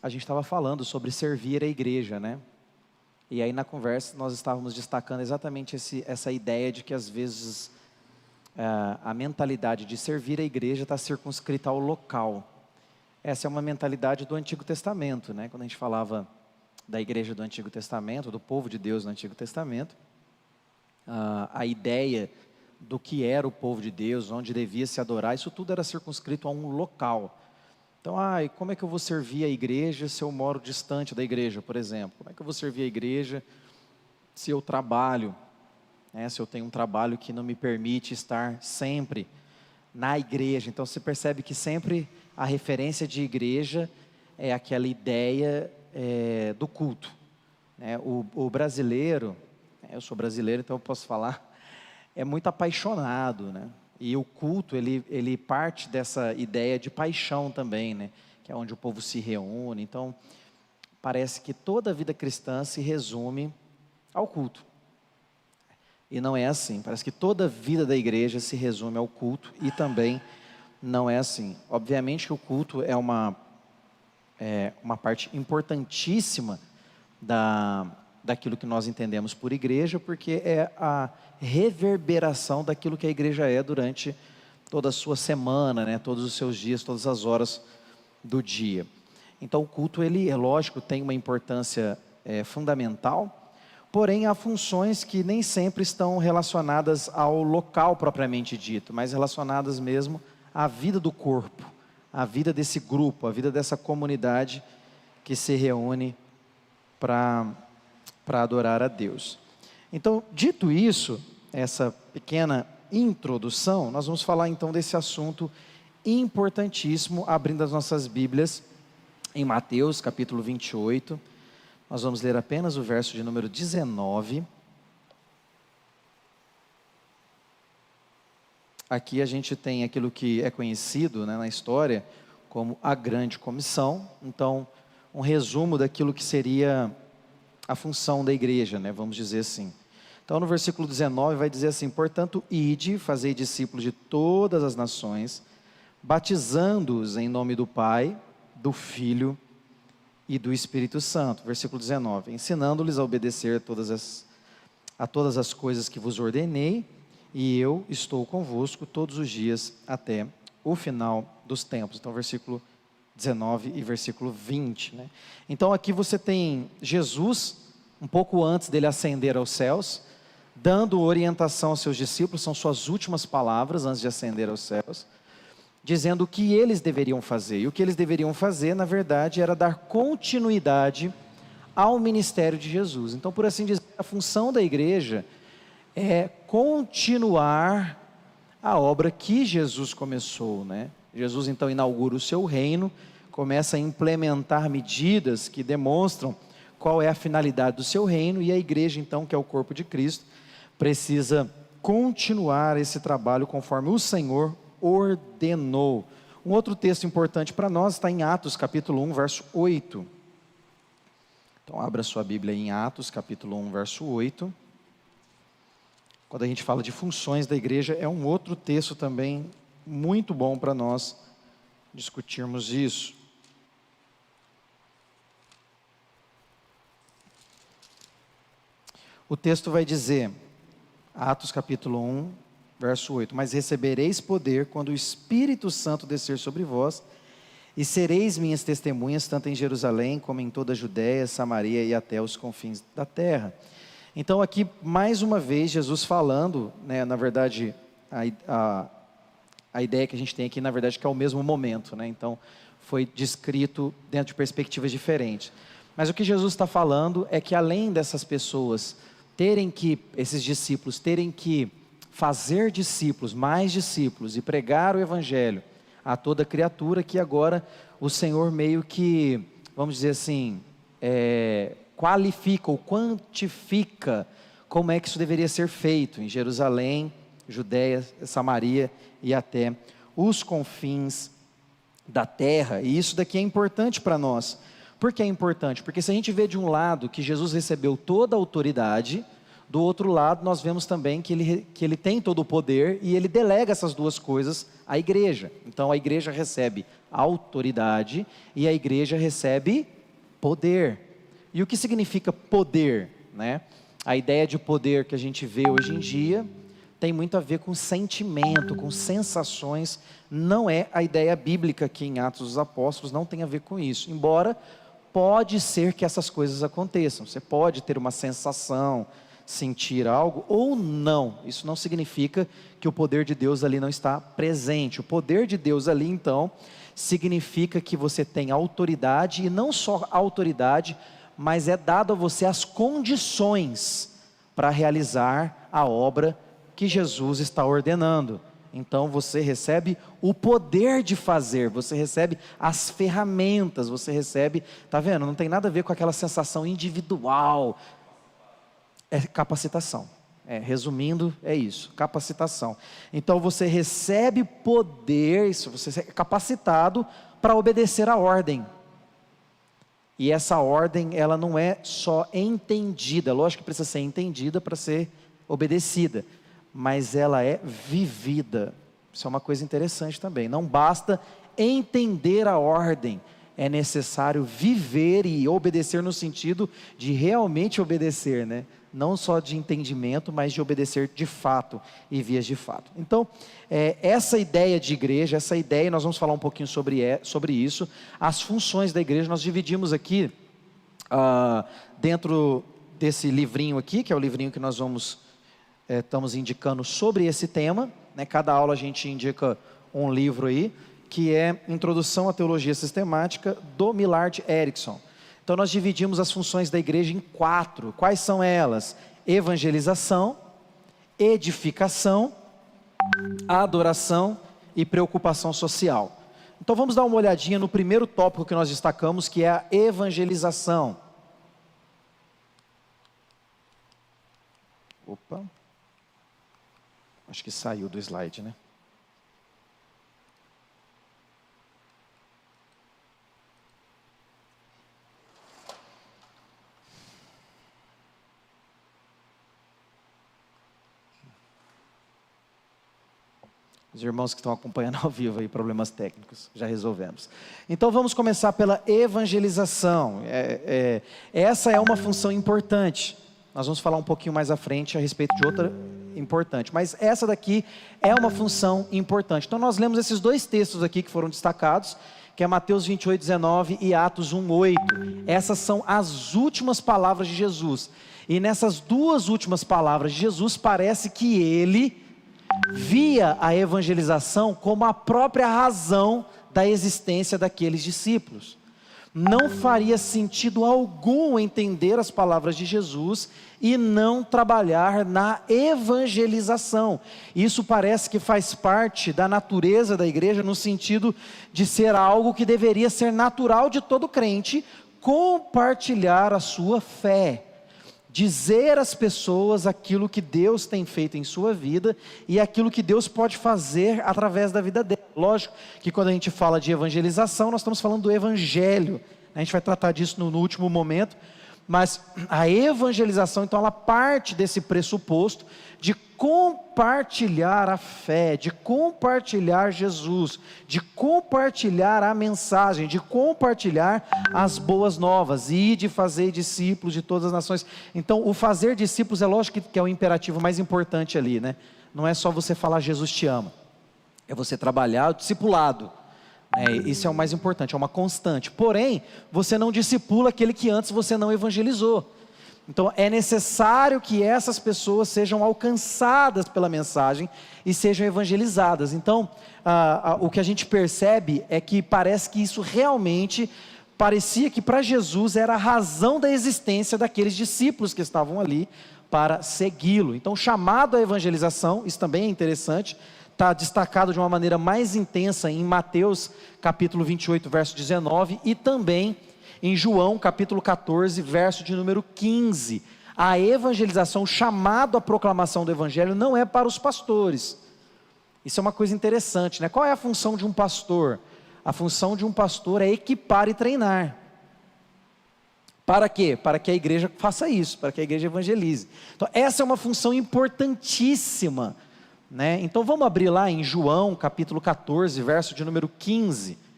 a gente estava falando sobre servir a igreja, né? E aí na conversa nós estávamos destacando exatamente essa ideia de que às vezes a mentalidade de servir a igreja está circunscrita ao local. Essa é uma mentalidade do Antigo Testamento, né? Quando a gente falava da igreja do Antigo Testamento, do povo de Deus no Antigo Testamento, a ideia do que era o povo de Deus, onde devia se adorar, isso tudo era circunscrito a um local. Então, como é que eu vou servir a igreja se eu moro distante da igreja, por exemplo? Como é que eu vou servir a igreja se eu trabalho, né? Se eu tenho um trabalho que não me permite estar sempre na igreja? Então, você percebe que sempre a referência de igreja é aquela ideia do culto, né? O brasileiro, eu sou brasileiro, então eu posso falar, é muito apaixonado, né? E o culto, ele parte dessa ideia de paixão também, né? Que é onde o povo se reúne. Então, parece que toda a vida cristã se resume ao culto. E não é assim. Parece que toda a vida da igreja se resume ao culto e também não é assim. Obviamente que o culto é uma parte importantíssima daquilo que nós entendemos por igreja, porque é a reverberação daquilo que a igreja é durante toda a sua semana, né? Todos os seus dias, todas as horas do dia. Então o culto, ele, é lógico, tem uma importância fundamental, porém há funções que nem sempre estão relacionadas ao local propriamente dito, mas relacionadas mesmo à vida do corpo, à vida desse grupo, à vida dessa comunidade que se reúne para adorar a Deus. Então, dito isso, essa pequena introdução, nós vamos falar então desse assunto importantíssimo, abrindo as nossas Bíblias em Mateus capítulo 28, nós vamos ler apenas o verso de número 19. Aqui a gente tem aquilo que é conhecido, né, na história como a grande comissão. Então, um resumo daquilo que seria a função da igreja, né, vamos dizer assim. Então no versículo 19 vai dizer assim: portanto, ide, fazei discípulos de todas as nações, batizando-os em nome do Pai, do Filho e do Espírito Santo. Versículo 19, ensinando-lhes a obedecer a todas as coisas que vos ordenei, e eu estou convosco todos os dias até o final dos tempos. Então versículo 19 e versículo 20, né? Então aqui você tem Jesus, um pouco antes dele ascender aos céus, dando orientação aos seus discípulos, são suas últimas palavras antes de ascender aos céus, dizendo o que eles deveriam fazer. E o que eles deveriam fazer, na verdade, era dar continuidade ao ministério de Jesus. Então, por assim dizer, a função da igreja é continuar a obra que Jesus começou, né? Jesus então inaugura o seu reino, começa a implementar medidas que demonstram qual é a finalidade do seu reino, e a igreja então, que é o corpo de Cristo, precisa continuar esse trabalho conforme o Senhor ordenou. Um outro texto importante para nós está em Atos capítulo 1, verso 8. Então abra sua Bíblia em Atos capítulo 1, verso 8. Quando a gente fala de funções da igreja, é um outro texto também muito bom para nós discutirmos isso. O texto vai dizer, Atos capítulo 1, verso 8, mas recebereis poder quando o Espírito Santo descer sobre vós, e sereis minhas testemunhas, tanto em Jerusalém, como em toda a Judéia, Samaria e até os confins da terra. Então aqui, mais uma vez, Jesus falando, né, na verdade, a ideia que a gente tem aqui, na verdade, que é o mesmo momento, né? Então, foi descrito dentro de perspectivas diferentes. Mas o que Jesus está falando é que além dessas pessoas esses discípulos terem que fazer discípulos, mais discípulos, e pregar o Evangelho a toda criatura, que agora o Senhor meio que, vamos dizer assim, qualifica ou quantifica como é que isso deveria ser feito em Jerusalém, Judéia, Samaria e até os confins da terra. E isso daqui é importante para nós. Por que é importante? Porque se a gente vê de um lado que Jesus recebeu toda a autoridade, do outro lado nós vemos também que ele tem todo o poder e ele delega essas duas coisas à igreja. Então a igreja recebe autoridade e a igreja recebe poder. E o que significa poder, né? A ideia de poder que a gente vê hoje em dia tem muito a ver com sentimento, com sensações. Não é a ideia bíblica aqui em Atos dos Apóstolos, não tem a ver com isso. Embora pode ser que essas coisas aconteçam. Você pode ter uma sensação, sentir algo ou não. Isso não significa que o poder de Deus ali não está presente. O poder de Deus ali, então, significa que você tem autoridade, e não só autoridade, mas é dado a você as condições para realizar a obra que Jesus está ordenando. Então você recebe o poder de fazer, você recebe as ferramentas, você recebe, tá vendo? Não tem nada a ver com aquela sensação individual, é capacitação. Resumindo, é isso, capacitação. Então você recebe poder, você é capacitado para obedecer a ordem. E essa ordem, ela não é só entendida, lógico que precisa ser entendida para ser obedecida, mas ela é vivida. Isso é uma coisa interessante também. Não basta entender a ordem, é necessário viver e obedecer no sentido de realmente obedecer, né? Não só de entendimento, mas de obedecer de fato e vias de fato. Então, essa ideia de igreja, essa ideia, nós vamos falar um pouquinho sobre isso. As funções da igreja, nós dividimos aqui, dentro desse livrinho aqui, que é o livrinho que nós estamos indicando sobre esse tema, né? Cada aula a gente indica um livro aí, que é Introdução à Teologia Sistemática, do Millard Erickson. Então nós dividimos as funções da igreja em 4. Quais são elas? Evangelização, edificação, adoração e preocupação social. Então vamos dar uma olhadinha no primeiro tópico que nós destacamos, que é a evangelização. Opa, acho que saiu do slide, né? Os irmãos que estão acompanhando ao vivo aí, problemas técnicos, já resolvemos. Então vamos começar pela evangelização. Essa é uma função importante. Nós vamos falar um pouquinho mais à frente a respeito de outra importante. Mas essa daqui é uma função importante. Então nós lemos esses 2 textos aqui que foram destacados, que é Mateus 28:19 e Atos 1:8. Essas são as últimas palavras de Jesus. E nessas 2 últimas palavras de Jesus, parece que ele via a evangelização como a própria razão da existência daqueles discípulos. Não faria sentido algum entender as palavras de Jesus e não trabalhar na evangelização. Isso parece que faz parte da natureza da igreja, no sentido de ser algo que deveria ser natural de todo crente, compartilhar a sua fé. Dizer às pessoas aquilo que Deus tem feito em sua vida e aquilo que Deus pode fazer através da vida dela. Lógico que quando a gente fala de evangelização, nós estamos falando do evangelho. A gente vai tratar disso no último momento. Mas a evangelização, então, ela parte desse pressuposto de compartilhar a fé, de compartilhar Jesus, de compartilhar a mensagem, de compartilhar as boas novas e de fazer discípulos de todas as nações. Então, o fazer discípulos é lógico que é o imperativo mais importante ali, né? Não é só você falar Jesus te ama, é você trabalhar o discipulado. Isso é o mais importante, é uma constante. Porém, você não discipula aquele que antes você não evangelizou. Então é necessário que essas pessoas sejam alcançadas pela mensagem e sejam evangelizadas. Então o que a gente percebe é que parece que isso realmente parecia que para Jesus era a razão da existência daqueles discípulos que estavam ali para segui-lo. Então o chamado à evangelização, isso também é interessante, está destacado de uma maneira mais intensa em Mateus capítulo 28, verso 19 e também em João capítulo 14, verso de número 15. A evangelização, o chamado à proclamação do evangelho não é para os pastores. Isso é uma coisa interessante, né? Qual é a função de um pastor? A função de um pastor é equipar e treinar. Para quê? Para que a igreja faça isso, para que a igreja evangelize. Então essa é uma função importantíssima, né? Então vamos abrir lá em João capítulo 14, verso de número 15.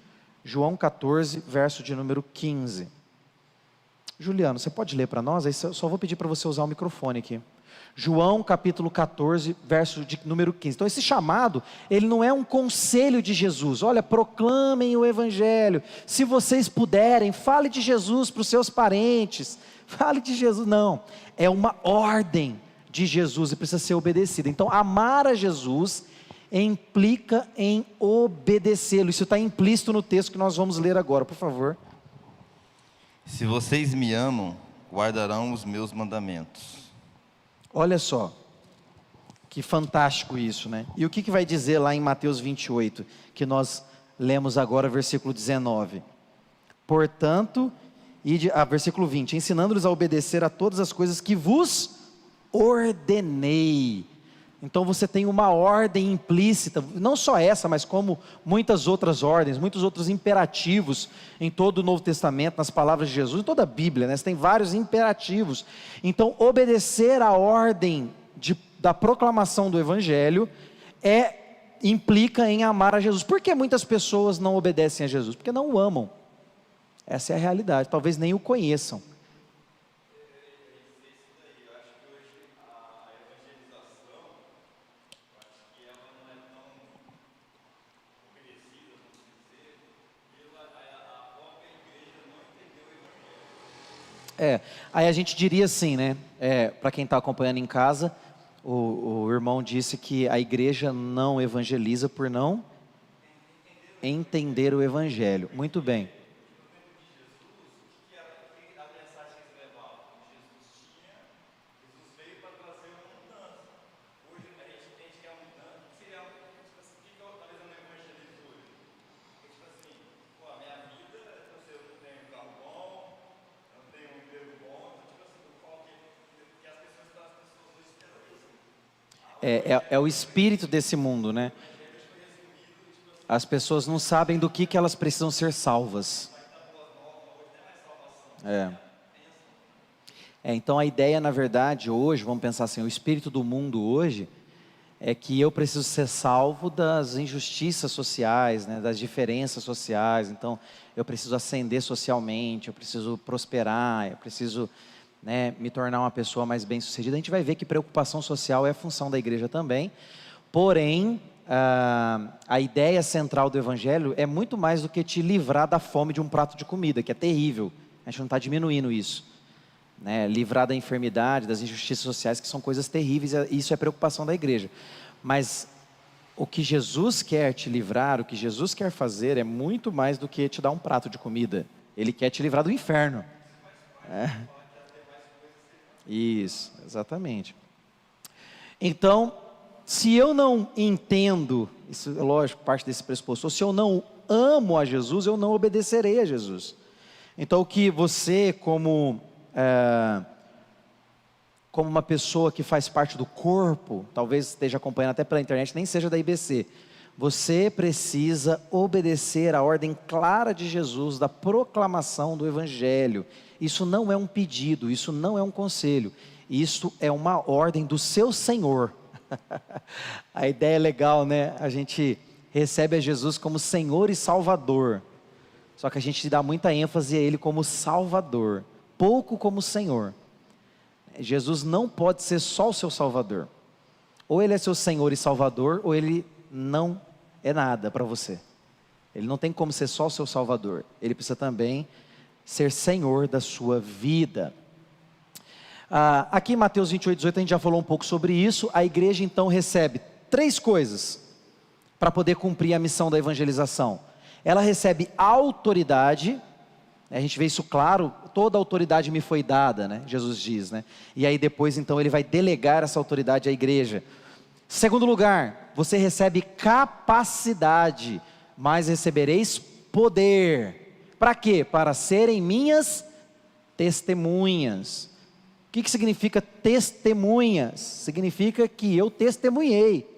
João 14, verso de número 15. Juliano, você pode ler para nós? Aí eu só vou pedir para você usar o microfone aqui. João capítulo 14, verso de número 15. Então esse chamado, ele não é um conselho de Jesus. Olha, proclamem o evangelho. Se vocês puderem, fale de Jesus para os seus parentes. Fale de Jesus. Não, é uma ordem de Jesus e precisa ser obedecida. Então amar a Jesus implica em obedecê-lo. Isso está implícito no texto que nós vamos ler agora, por favor. Se vocês me amam, guardarão os meus mandamentos. Olha só, que fantástico isso, né? E o que vai dizer lá em Mateus 28, que nós lemos agora, versículo 19? Portanto, versículo 20, ensinando-lhes a obedecer a todas as coisas que vos ordenei. Então você tem uma ordem implícita, não só essa, mas como muitas outras ordens, muitos outros imperativos em todo o Novo Testamento, nas palavras de Jesus, em toda a Bíblia, né? Você tem vários imperativos. Então obedecer a ordem da proclamação do Evangelho implica em amar a Jesus. Por que muitas pessoas não obedecem a Jesus? Porque não o amam. Essa é a realidade, talvez nem o conheçam. Aí a gente diria assim, né? Para quem está acompanhando em casa, o irmão disse que a igreja não evangeliza por não entender o evangelho. Muito bem. É o espírito desse mundo, né? As pessoas não sabem do que elas precisam ser salvas. Então a ideia, na verdade, hoje, vamos pensar assim, o espírito do mundo hoje é que eu preciso ser salvo das injustiças sociais, né, das diferenças sociais. Então eu preciso ascender socialmente, eu preciso prosperar, eu preciso, né, me tornar uma pessoa mais bem-sucedida. A gente vai ver que preocupação social é função da igreja também, porém a ideia central do evangelho é muito mais do que te livrar da fome de um prato de comida, que é terrível. A gente não está diminuindo isso, né? Livrar da enfermidade, das injustiças sociais, que são coisas terríveis, isso é preocupação da igreja. Mas o que Jesus quer te livrar, o que Jesus quer fazer é muito mais do que te dar um prato de comida. Ele quer te livrar do inferno. Isso, exatamente. Então, se eu não entendo, isso é lógico, parte desse pressuposto, se eu não amo a Jesus, eu não obedecerei a Jesus. Então, o que você, como uma pessoa que faz parte do corpo, talvez esteja acompanhando até pela internet, nem seja da IBC, você precisa obedecer a ordem clara de Jesus, da proclamação do Evangelho. Isso não é um pedido, isso não é um conselho, isso é uma ordem do seu Senhor. A ideia é legal, né? A gente recebe a Jesus como Senhor e Salvador, só que a gente dá muita ênfase a Ele como Salvador, pouco como Senhor. Jesus não pode ser só o seu Salvador. Ou Ele é seu Senhor e Salvador, ou Ele não é nada para você. Ele não tem como ser só o seu Salvador. Ele precisa também ser Senhor da sua vida. Aqui em Mateus 28, 18 a gente já falou um pouco sobre isso. A igreja então recebe 3 coisas para poder cumprir a missão da evangelização. Ela recebe autoridade, a gente vê isso claro, toda autoridade me foi dada, né? Jesus diz, né? E aí depois então ele vai delegar essa autoridade à igreja. Segundo lugar, você recebe capacidade, mas recebereis poder. Para quê? Para serem minhas testemunhas. O que significa testemunhas? Significa que eu testemunhei,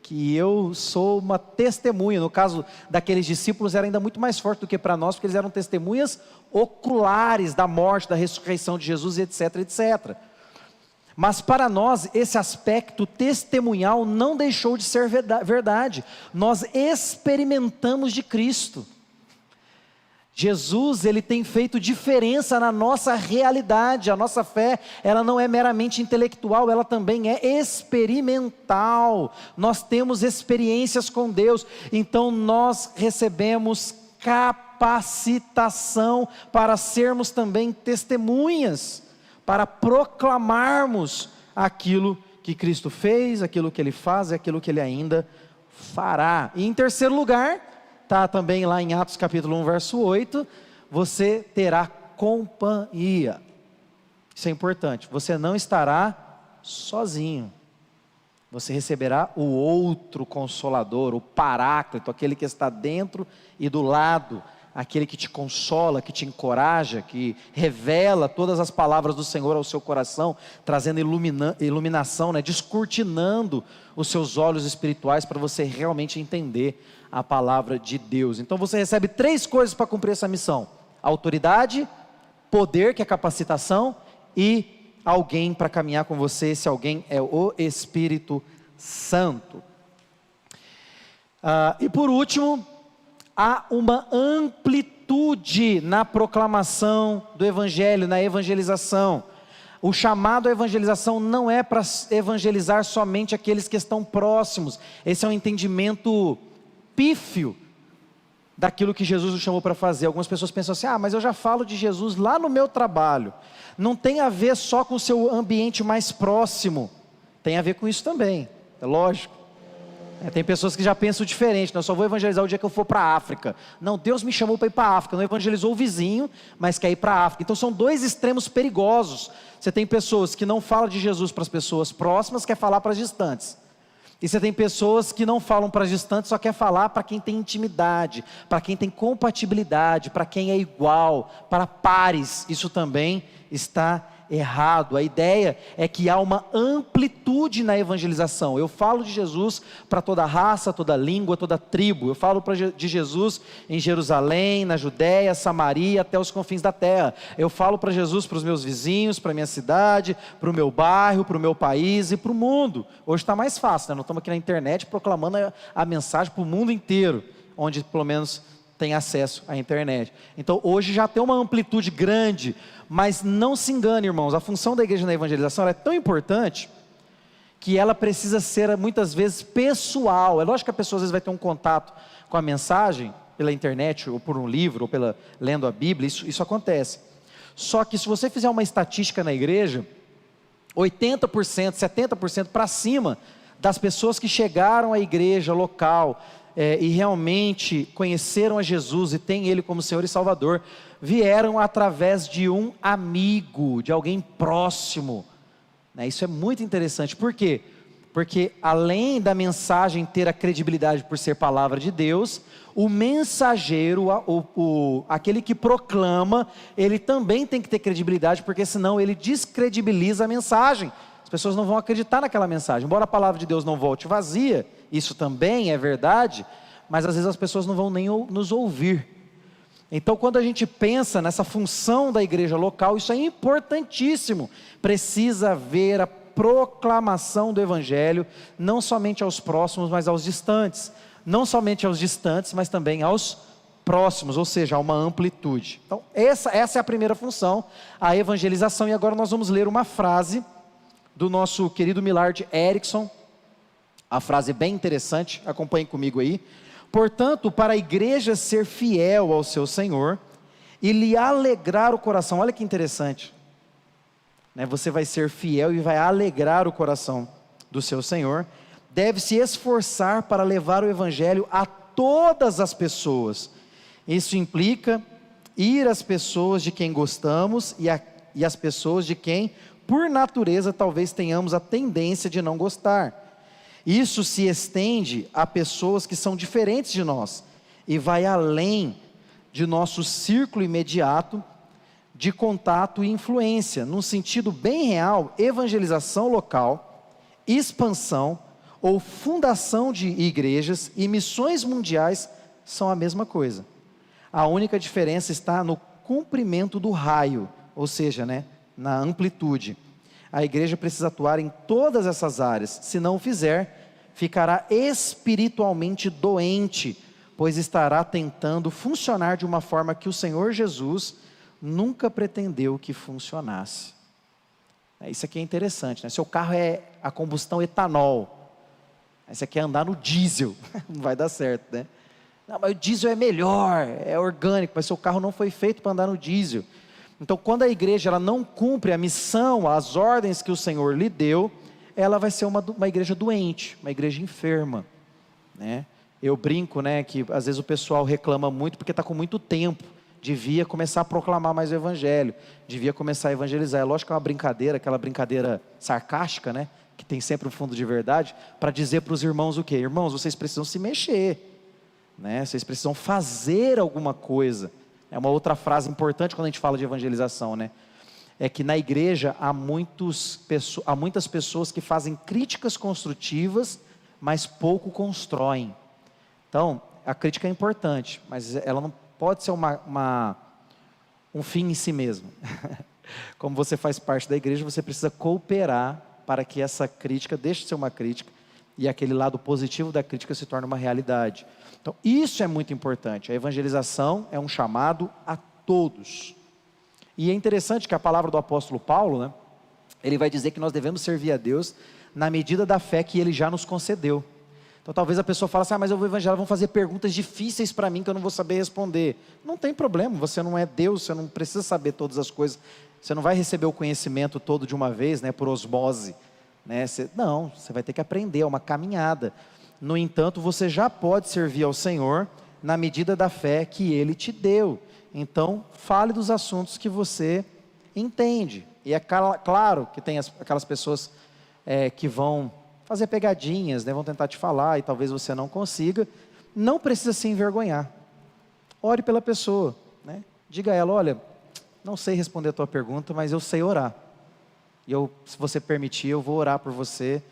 que eu sou uma testemunha. No caso daqueles discípulos era ainda muito mais forte do que para nós, porque eles eram testemunhas oculares da morte, da ressurreição de Jesus, etc, etc. Mas para nós esse aspecto testemunhal não deixou de ser verdade. Nós experimentamos de Cristo. Jesus, ele tem feito diferença na nossa realidade. A nossa fé, ela não é meramente intelectual, ela também é experimental. Nós temos experiências com Deus, então nós recebemos capacitação para sermos também testemunhas, para proclamarmos aquilo que Cristo fez, aquilo que Ele faz e aquilo que Ele ainda fará. E em terceiro lugar, está também lá em Atos capítulo 1, verso 8, você terá companhia. Isso é importante, você não estará sozinho. Você receberá o outro Consolador, o Paráclito, aquele que está dentro e do lado, aquele que te consola, que te encoraja, que revela todas as palavras do Senhor ao seu coração, trazendo iluminação, descortinando os seus olhos espirituais para você realmente entender a palavra de Deus. Então você recebe 3 coisas para cumprir essa missão: autoridade, poder, que é capacitação, e alguém para caminhar com você. Esse alguém é o Espírito Santo. E por último, há uma amplitude na proclamação do Evangelho, na evangelização. O chamado à evangelização não é para evangelizar somente aqueles que estão próximos. Esse é um entendimento pífio daquilo que Jesus nos chamou para fazer. Algumas pessoas pensam assim: mas eu já falo de Jesus lá no meu trabalho. Não tem a ver só com o seu ambiente mais próximo, tem a ver com isso também, é lógico. Tem pessoas que já pensam diferente: eu só vou evangelizar o dia que eu for para a África. Não, Deus me chamou para ir para a África, não evangelizou o vizinho, mas quer ir para a África. Então são 2 extremos perigosos. Você tem pessoas que não falam de Jesus para as pessoas próximas, quer falar para as distantes. E você tem pessoas que não falam para as distantes, só quer falar para quem tem intimidade, para quem tem compatibilidade, para quem é igual, para pares. Isso também está errado. A ideia é que há uma amplitude na evangelização. Eu falo de Jesus para toda raça, toda língua, toda tribo. Eu falo de Jesus em Jerusalém, na Judéia, Samaria, até os confins da terra. Eu falo para Jesus para os meus vizinhos, para a minha cidade, para o meu bairro, para o meu país e para o mundo. Hoje está mais fácil, Nós estamos aqui na internet proclamando a mensagem para o mundo inteiro, onde pelo menos tem acesso à internet. Então hoje já tem uma amplitude grande, mas não se engane, irmãos, a função da igreja na evangelização é tão importante que ela precisa ser muitas vezes pessoal. É lógico que a pessoa às vezes vai ter um contato com a mensagem pela internet, ou por um livro, ou lendo a Bíblia, isso acontece. Só que se você fizer uma estatística na igreja, 80%, 70% para cima das pessoas que chegaram à igreja local e realmente conheceram a Jesus e têm Ele como Senhor e Salvador, vieram através de um amigo, de alguém próximo. Isso é muito interessante. Por quê? Porque além da mensagem ter a credibilidade por ser palavra de Deus, o mensageiro, aquele que proclama, ele também tem que ter credibilidade, porque senão ele descredibiliza a mensagem. As pessoas não vão acreditar naquela mensagem. Embora a palavra de Deus não volte vazia, isso também é verdade, mas às vezes as pessoas não vão nem nos ouvir. Então quando a gente pensa nessa função da igreja local, isso é importantíssimo. Precisa haver a proclamação do Evangelho, não somente aos próximos, mas aos distantes. Não somente aos distantes, mas também aos próximos, ou seja, há uma amplitude. Então essa é a primeira função, a evangelização. E agora nós vamos ler uma frase do nosso querido Millard Erickson, a frase bem interessante, acompanhe comigo aí. Portanto, para a igreja ser fiel ao seu Senhor e lhe alegrar o coração, olha que interessante, você vai ser fiel e vai alegrar o coração do seu Senhor, deve se esforçar para levar o Evangelho a todas as pessoas. Isso implica ir às pessoas de quem gostamos e às pessoas de quem, por natureza, talvez tenhamos a tendência de não gostar. Isso se estende a pessoas que são diferentes de nós e vai além de nosso círculo imediato de contato e influência. Num sentido bem real, evangelização local, expansão ou fundação de igrejas e missões mundiais são a mesma coisa. A única diferença está no comprimento do raio, ou seja, na amplitude. A igreja precisa atuar em todas essas áreas. Se não o fizer, ficará espiritualmente doente, pois estará tentando funcionar de uma forma que o Senhor Jesus nunca pretendeu que funcionasse. Isso aqui é interessante, né? Seu carro é a combustão etanol, aí você quer andar no diesel, não vai dar certo, né? Não, mas o diesel é melhor, é orgânico, mas seu carro não foi feito para andar no diesel. Então, quando a igreja ela não cumpre a missão, as ordens que o Senhor lhe deu, ela vai ser uma igreja doente, uma igreja enferma, né? Eu brinco, né, que às vezes o pessoal reclama muito porque está com muito tempo. Devia começar a proclamar mais o evangelho, devia começar a evangelizar. É lógico que é uma brincadeira, aquela brincadeira sarcástica, né, que tem sempre um fundo de verdade, para dizer para os irmãos o quê? Irmãos, vocês precisam se mexer, né? Vocês precisam fazer alguma coisa. É uma outra frase importante quando a gente fala de evangelização, né? É que na igreja há muitas pessoas que fazem críticas construtivas, mas pouco constroem. Então, a crítica é importante, mas ela não pode ser um fim em si mesmo. Como você faz parte da igreja, você precisa cooperar para que essa crítica deixe de ser uma crítica e aquele lado positivo da crítica se torne uma realidade. Então, isso é muito importante. A evangelização é um chamado a todos. E é interessante que a palavra do apóstolo Paulo, né, ele vai dizer que nós devemos servir a Deus na medida da fé que Ele já nos concedeu. Então talvez a pessoa fale assim, mas eu vou evangelizar, vão fazer perguntas difíceis para mim que eu não vou saber responder. Não tem problema, você não é Deus, você não precisa saber todas as coisas. Você não vai receber o conhecimento todo de uma vez, né, por osmose, né? Você vai ter que aprender, é uma caminhada. No entanto, você já pode servir ao Senhor na medida da fé que Ele te deu. Então, fale dos assuntos que você entende. E é claro que tem aquelas pessoas que vão fazer pegadinhas, né? Vão tentar te falar e talvez você não consiga. Não precisa se envergonhar. Ore pela pessoa, né? Diga a ela, olha, não sei responder a tua pergunta, mas eu sei orar. E se você permitir, eu vou orar por você.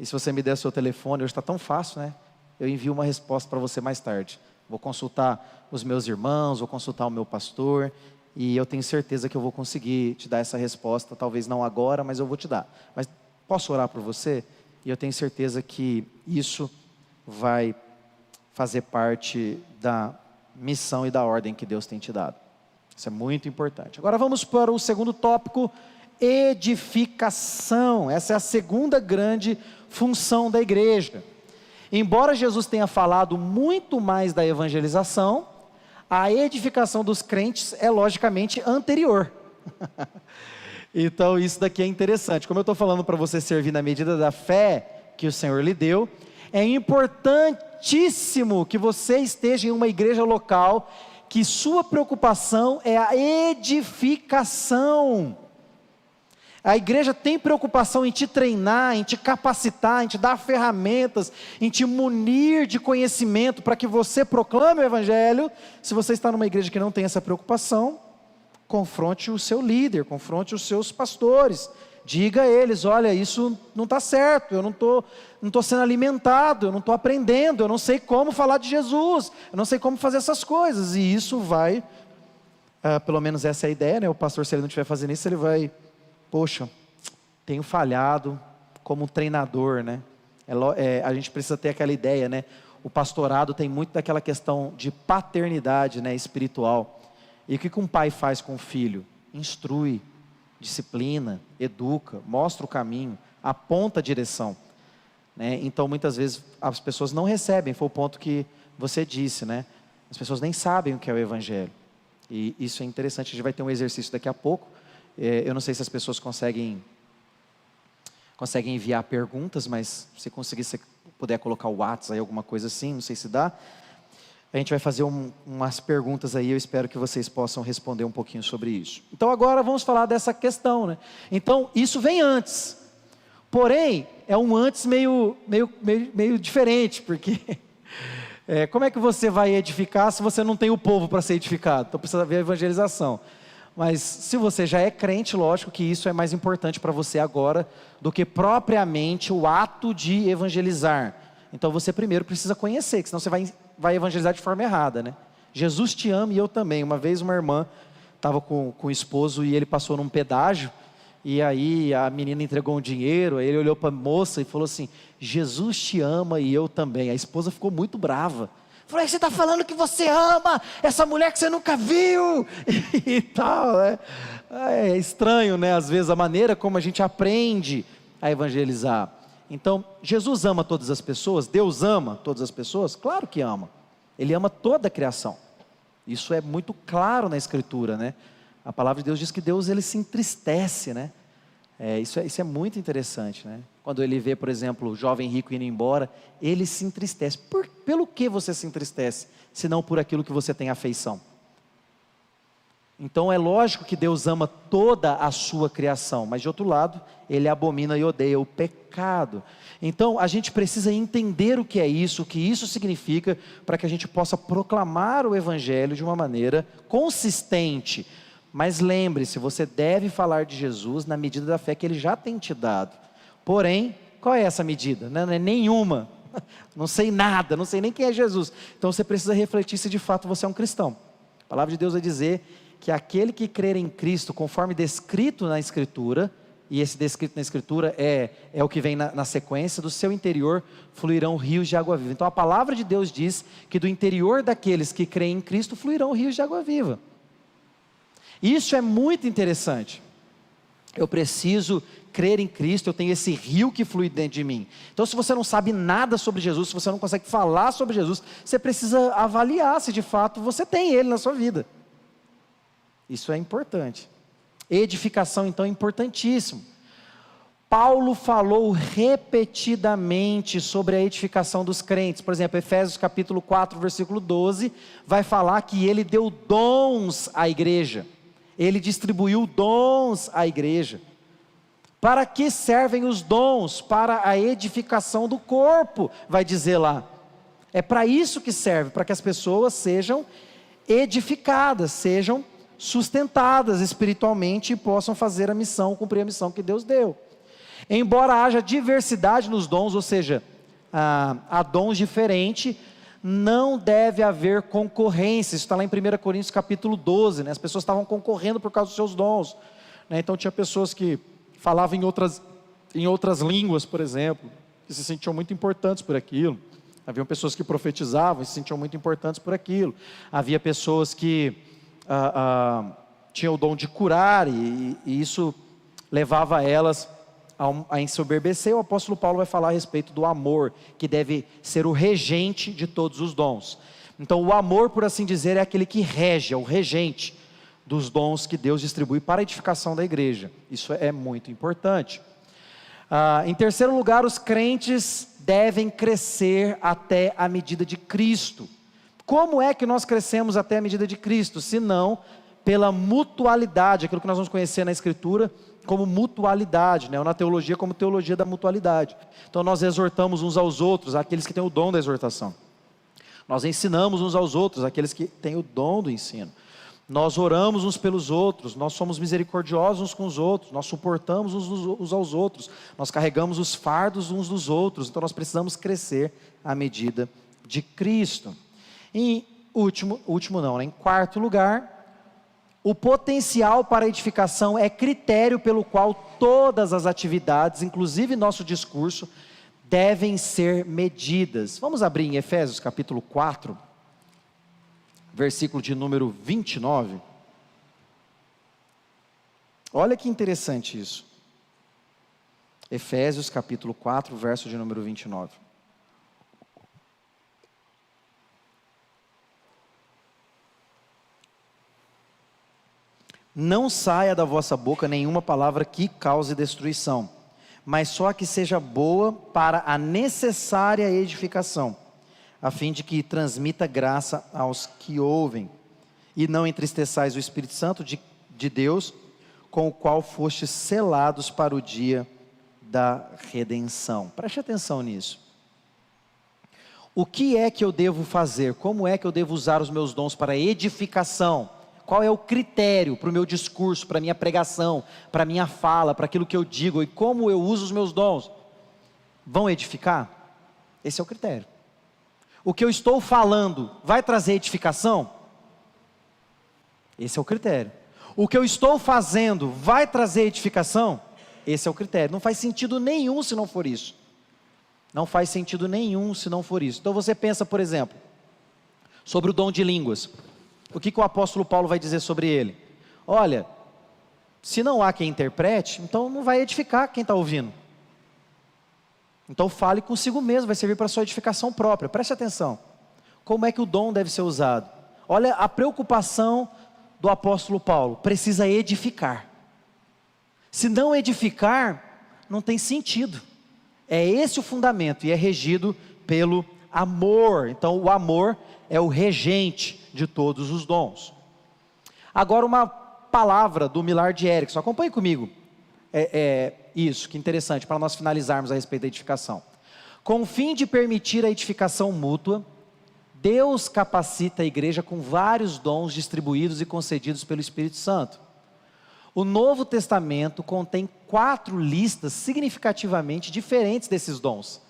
E se você me der o seu telefone, hoje está tão fácil, né? Eu envio uma resposta para você mais tarde. Vou consultar os meus irmãos, vou consultar o meu pastor, e eu tenho certeza que eu vou conseguir te dar essa resposta, talvez não agora, mas eu vou te dar. Mas posso orar por você? E eu tenho certeza que isso vai fazer parte da missão e da ordem que Deus tem te dado. Isso é muito importante. Agora vamos para o segundo tópico, edificação. Essa é a segunda grande função da igreja. Embora Jesus tenha falado muito mais da evangelização, a edificação dos crentes é logicamente anterior. Então isso daqui é interessante. Como eu estou falando para você servir na medida da fé que o Senhor lhe deu, é importantíssimo que você esteja em uma igreja local, que sua preocupação é a edificação. A igreja tem preocupação em te treinar, em te capacitar, em te dar ferramentas, em te munir de conhecimento para que você proclame o evangelho. Se você está numa igreja que não tem essa preocupação, confronte o seu líder, confronte os seus pastores. Diga a eles, olha, isso não está certo, eu não estou sendo alimentado, eu não estou aprendendo, eu não sei como falar de Jesus, eu não sei como fazer essas coisas. E isso vai, pelo menos essa é a ideia, né? O pastor, se ele não estiver fazendo isso, ele vai... Poxa, tenho falhado como treinador, né? A gente precisa ter aquela ideia, né? O pastorado tem muito daquela questão de paternidade, né, espiritual. E o que um pai faz com o filho? Instrui, disciplina, educa, mostra o caminho, aponta a direção, né? Então muitas vezes as pessoas não recebem, foi o ponto que você disse, né? As pessoas nem sabem o que é o evangelho. E isso é interessante, a gente vai ter um exercício daqui a pouco. Eu não sei se as pessoas conseguem enviar perguntas, mas se conseguir, se puder colocar o WhatsApp aí, alguma coisa assim, não sei se dá. A gente vai fazer umas perguntas aí, eu espero que vocês possam responder um pouquinho sobre isso. Então agora vamos falar dessa questão, né? Então isso vem antes, porém é um antes meio diferente, porque como é que você vai edificar se você não tem o povo para ser edificado? Então precisa haver evangelização. Mas se você já é crente, lógico que isso é mais importante para você agora do que propriamente o ato de evangelizar. Então você primeiro precisa conhecer, que senão você vai evangelizar de forma errada, né? Jesus te ama e eu também. Uma vez uma irmã estava com o esposo e ele passou num pedágio, e aí a menina entregou um dinheiro, aí ele olhou para a moça e falou assim, Jesus te ama e eu também. A esposa ficou muito brava. Falei, você está falando que você ama essa mulher que você nunca viu e tal, né? É estranho, né? Às vezes a maneira como a gente aprende a evangelizar. Então, Jesus ama todas as pessoas? Deus ama todas as pessoas? Claro que ama. Ele ama toda a criação. Isso é muito claro na Escritura, né? A palavra de Deus diz que Deus, ele se entristece, né? Isso é muito interessante, né? Quando ele vê, por exemplo, o jovem rico indo embora, ele se entristece. Pelo que você se entristece? Se não por aquilo que você tem afeição. Então é lógico que Deus ama toda a sua criação, mas de outro lado, Ele abomina e odeia o pecado. Então a gente precisa entender o que isso significa, para que a gente possa proclamar o Evangelho de uma maneira consistente. Mas lembre-se, você deve falar de Jesus na medida da fé que Ele já tem te dado. Porém, qual é essa medida? Não é nenhuma. Não sei nada, não sei nem quem é Jesus. Então você precisa refletir se de fato você é um cristão. A palavra de Deus vai dizer que aquele que crer em Cristo, conforme descrito na Escritura, e esse descrito na Escritura é o que vem na sequência, do seu interior fluirão rios de água viva. Então a palavra de Deus diz que do interior daqueles que creem em Cristo fluirão rios de água viva. Isso é muito interessante. Eu preciso crer em Cristo, eu tenho esse rio que flui dentro de mim. Então se você não sabe nada sobre Jesus, se você não consegue falar sobre Jesus, você precisa avaliar se de fato você tem Ele na sua vida. Isso é importante. Edificação, então, é importantíssimo. Paulo falou repetidamente sobre a edificação dos crentes. Por exemplo, Efésios capítulo 4, versículo 12, vai falar que ele deu dons à igreja. Ele distribuiu dons à igreja. Para que servem os dons? Para a edificação do corpo, vai dizer lá. É para isso que serve, para que as pessoas sejam edificadas, sejam sustentadas espiritualmente e possam fazer a missão, cumprir a missão que Deus deu. Embora haja diversidade nos dons, ou seja, há dons diferentes, não deve haver concorrência. Isso está lá em 1 Coríntios capítulo 12, né? As pessoas estavam concorrendo por causa dos seus dons, né? Então tinha pessoas que falavam em outras línguas, por exemplo, que se sentiam muito importantes por aquilo. Havia pessoas que profetizavam e se sentiam muito importantes por aquilo. Havia pessoas que tinham o dom de curar e isso levava elas a ensoberbecer. O apóstolo Paulo vai falar a respeito do amor, que deve ser o regente de todos os dons. Então o amor, por assim dizer, é aquele que rege, é o regente dos dons que Deus distribui para a edificação da igreja. Isso é muito importante. Em terceiro lugar, os crentes devem crescer até a medida de Cristo. Como é que nós crescemos até a medida de Cristo? Se não pela mutualidade, aquilo que nós vamos conhecer na Escritura como mutualidade, né? Ou na teologia como teologia da mutualidade. Então nós exortamos uns aos outros, aqueles que têm o dom da exortação. Nós ensinamos uns aos outros, aqueles que têm o dom do ensino. Nós oramos uns pelos outros, nós somos misericordiosos uns com os outros, nós suportamos uns aos outros, nós carregamos os fardos uns dos outros. Então nós precisamos crescer à medida de Cristo. Em quarto lugar, o potencial para edificação é critério pelo qual todas as atividades, inclusive nosso discurso, devem ser medidas. Vamos abrir em Efésios capítulo 4, versículo de número 29. Olha que interessante isso. Efésios capítulo 4, verso de número 29. Não saia da vossa boca nenhuma palavra que cause destruição, mas só a que seja boa para a necessária edificação, a fim de que transmita graça aos que ouvem. E não entristeçais o Espírito Santo de Deus, com o qual fostes selados para o dia da redenção. Preste atenção nisso. O que é que eu devo fazer? Como é que eu devo usar os meus dons para edificação? Qual é o critério para o meu discurso, para a minha pregação, para a minha fala, para aquilo que eu digo, e como eu uso os meus dons? Vão edificar? Esse é o critério. O que eu estou falando vai trazer edificação? Esse é o critério. O que eu estou fazendo vai trazer edificação? Esse é o critério. Não faz sentido nenhum se não for isso. Não faz sentido nenhum se não for isso. Então você pensa, por exemplo, Sobre o dom de línguas. O que o apóstolo Paulo vai dizer sobre ele? Olha, se não há quem interprete, então não vai edificar quem está ouvindo. Então fale consigo mesmo, vai servir para a sua edificação própria. Preste atenção. Como é que o dom deve ser usado? Olha a preocupação do apóstolo Paulo. Precisa edificar. Se não edificar, não tem sentido. É esse o fundamento e é regido pelo amor. Então o amor é o regente de todos os dons. Agora uma palavra do Millard Erickson. Acompanhe comigo. Isso, que interessante, para nós finalizarmos a respeito da edificação. Com o fim de permitir a edificação mútua, Deus capacita a igreja com vários dons distribuídos e concedidos pelo Espírito Santo. O Novo Testamento contém 4 listas significativamente diferentes desses dons.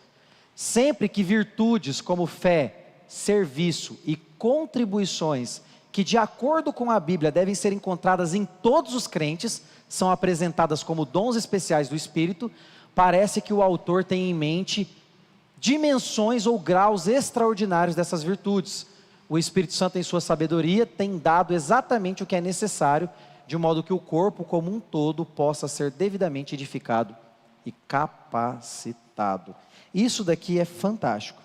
Sempre que virtudes como fé, serviço e contribuições, que de acordo com a Bíblia devem ser encontradas em todos os crentes, são apresentadas como dons especiais do Espírito, parece que o autor tem em mente dimensões ou graus extraordinários dessas virtudes. O Espírito Santo, em sua sabedoria, tem dado exatamente o que é necessário, de modo que o corpo como um todo possa ser devidamente edificado e capacitado. Isso daqui é fantástico,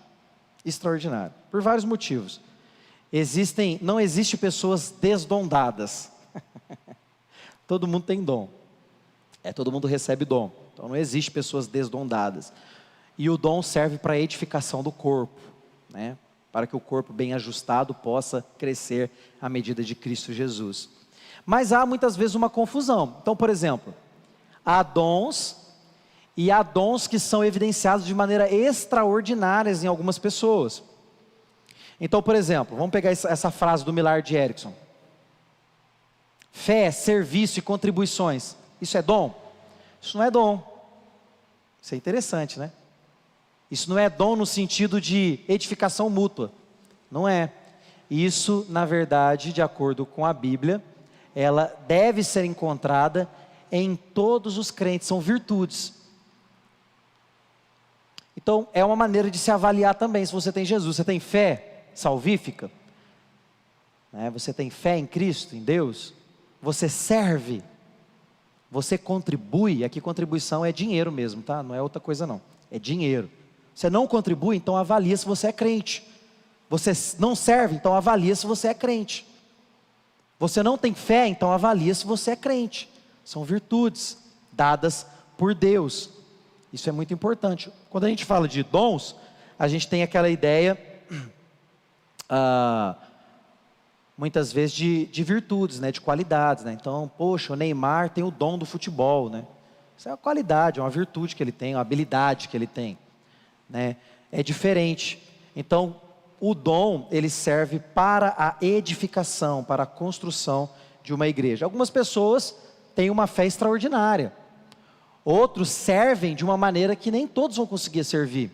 extraordinário, por vários motivos. Não existe pessoas desdondadas. Todo mundo tem dom. Todo mundo recebe dom. Então não existe pessoas desdondadas. E o dom serve para a edificação do corpo, né? Para que o corpo bem ajustado possa crescer à medida de Cristo Jesus. Mas há muitas vezes uma confusão. Então, por exemplo, há dons e há dons que são evidenciados de maneira extraordinária em algumas pessoas. Então, por exemplo, vamos pegar essa frase do Millard Erickson. Fé, serviço e contribuições. Isso é dom? Isso não é dom. Isso é interessante, né? Isso não é dom no sentido de edificação mútua. Não é. Isso, na verdade, de acordo com a Bíblia, ela deve ser encontrada em todos os crentes. São virtudes. Então, é uma maneira de se avaliar também se você tem Jesus. Você tem fé salvífica? Você tem fé em Cristo, em Deus? Você serve? Você contribui? Aqui contribuição é dinheiro mesmo, tá? Não é outra coisa não, é dinheiro. Você não contribui, então avalia se você é crente. Você não serve, então avalia se você é crente. Você não tem fé, então avalia se você é crente. São virtudes dadas por Deus. Isso é muito importante. Quando a gente fala de dons, a gente tem aquela ideia muitas vezes de virtudes, né, de qualidades, né? Então, poxa, o Neymar tem o dom do futebol, né? Isso é uma qualidade, é uma virtude que ele tem, uma habilidade que ele tem, né? É diferente. Então, o dom, ele serve para a edificação, para a construção de uma igreja. Algumas pessoas têm uma fé extraordinária. Outros servem de uma maneira que nem todos vão conseguir servir.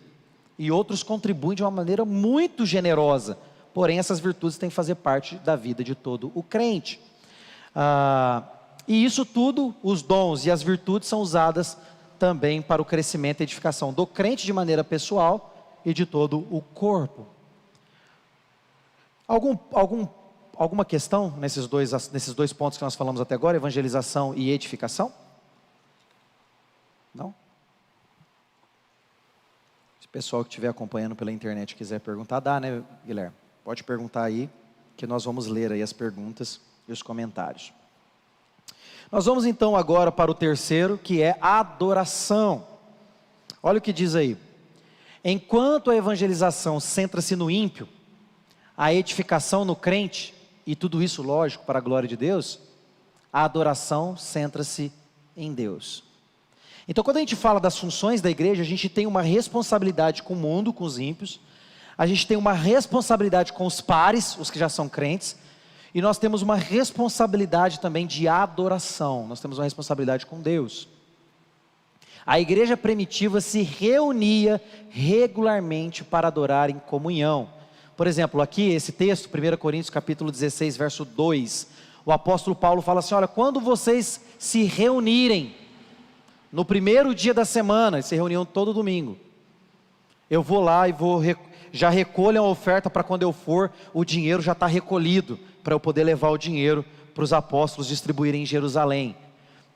E outros contribuem de uma maneira muito generosa. Porém, essas virtudes têm que fazer parte da vida de todo o crente. E isso tudo, os dons e as virtudes, são usadas também para o crescimento e edificação do crente de maneira pessoal e de todo o corpo. Alguma questão nesses dois pontos que nós falamos até agora, evangelização e edificação? Não? Se o pessoal que estiver acompanhando pela internet quiser perguntar, dá, né, Guilherme? Pode perguntar aí, que nós vamos ler aí as perguntas e os comentários. Nós vamos então agora para o terceiro, que é adoração. Olha o que diz aí. Enquanto a evangelização centra-se no ímpio, a edificação no crente, e tudo isso, lógico, para a glória de Deus, a adoração centra-se em Deus. Então, quando a gente fala das funções da igreja, a gente tem uma responsabilidade com o mundo, com os ímpios, a gente tem uma responsabilidade com os pares, os que já são crentes, e nós temos uma responsabilidade também de adoração, nós temos uma responsabilidade com Deus. A igreja primitiva se reunia regularmente para adorar em comunhão. Por exemplo, aqui esse texto, 1 Coríntios capítulo 16, verso 2, o apóstolo Paulo fala assim, olha, quando vocês se reunirem, no primeiro dia da semana, eles se reuniam todo domingo, eu vou lá e vou já recolham a oferta para quando eu for, o dinheiro já está recolhido, para eu poder levar o dinheiro para os apóstolos distribuírem em Jerusalém.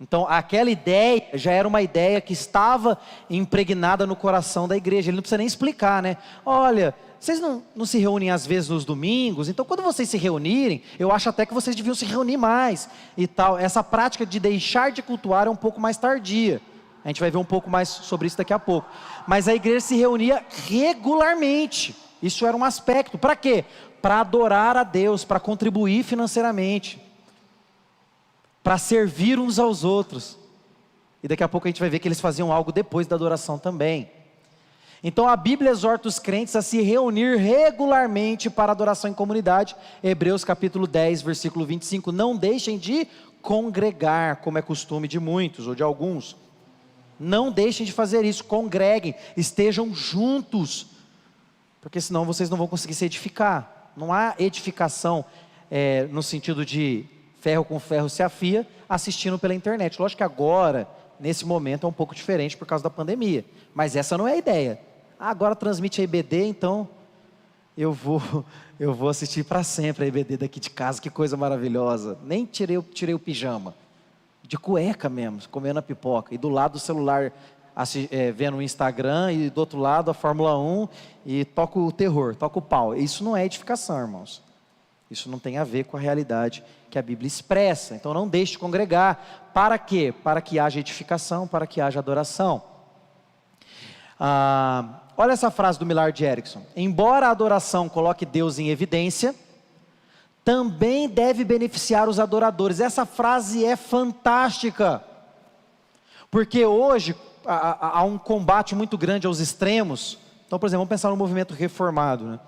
Então aquela ideia já era uma ideia que estava impregnada no coração da igreja. Ele não precisa nem explicar, né? Olha, vocês não se reúnem às vezes nos domingos, então quando vocês se reunirem, eu acho até que vocês deviam se reunir mais e tal. Essa prática de deixar de cultuar é um pouco mais tardia. A gente vai ver um pouco mais sobre isso daqui a pouco. Mas a igreja se reunia regularmente. Isso era um aspecto. Para quê? Para adorar a Deus, para contribuir financeiramente, para servir uns aos outros. E daqui a pouco a gente vai ver que eles faziam algo depois da adoração também. Então a Bíblia exorta os crentes a se reunir regularmente para adoração em comunidade. Hebreus capítulo 10, versículo 25. Não deixem de congregar, como é costume de muitos ou de alguns. Não deixem de fazer isso, congreguem, estejam juntos. Porque senão vocês não vão conseguir se edificar. Não há edificação no sentido de ferro com ferro se afia, assistindo pela internet. Lógico que agora, nesse momento, é um pouco diferente por causa da pandemia. Mas essa não é a ideia. Agora transmite a IBD, então eu vou assistir para sempre a IBD daqui de casa, que coisa maravilhosa. Nem tirei o pijama, de cueca mesmo, comendo a pipoca, e do lado do celular vendo o Instagram, e do outro lado a Fórmula 1, e toco o terror, toco o pau. Isso não é edificação, irmãos. Isso não tem a ver com a realidade que a Bíblia expressa. Então não deixe de congregar. Para quê? Para que haja edificação, para que haja adoração. Olha essa frase do Millard Erickson: embora a adoração coloque Deus em evidência, também deve beneficiar os adoradores. Essa frase é fantástica, porque hoje há um combate muito grande aos extremos. Então, por exemplo, vamos pensar no movimento reformado, né?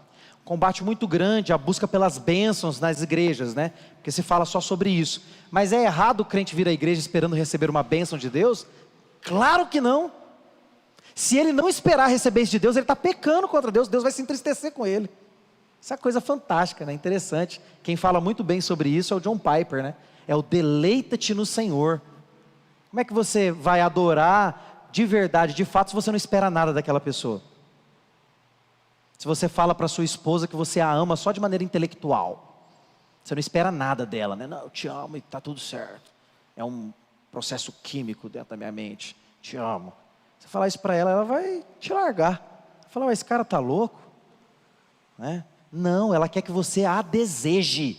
Combate muito grande, a busca pelas bênçãos nas igrejas, né? Porque se fala só sobre isso. Mas é errado o crente vir à igreja esperando receber uma bênção de Deus? Claro que não. Se ele não esperar receber isso de Deus, ele está pecando contra Deus, Deus vai se entristecer com ele. Isso é coisa fantástica, né? Interessante. Quem fala muito bem sobre isso é o John Piper, né? É o deleita-te no Senhor. Como é que você vai adorar de verdade, de fato, se você não espera nada daquela pessoa? Se você fala para sua esposa que você a ama só de maneira intelectual, você não espera nada dela, né? Não, eu te amo e está tudo certo. É um processo químico dentro da minha mente. Te amo. Você falar isso para ela, ela vai te largar. Falar, mas esse cara está louco? Né? Não, ela quer que você a deseje.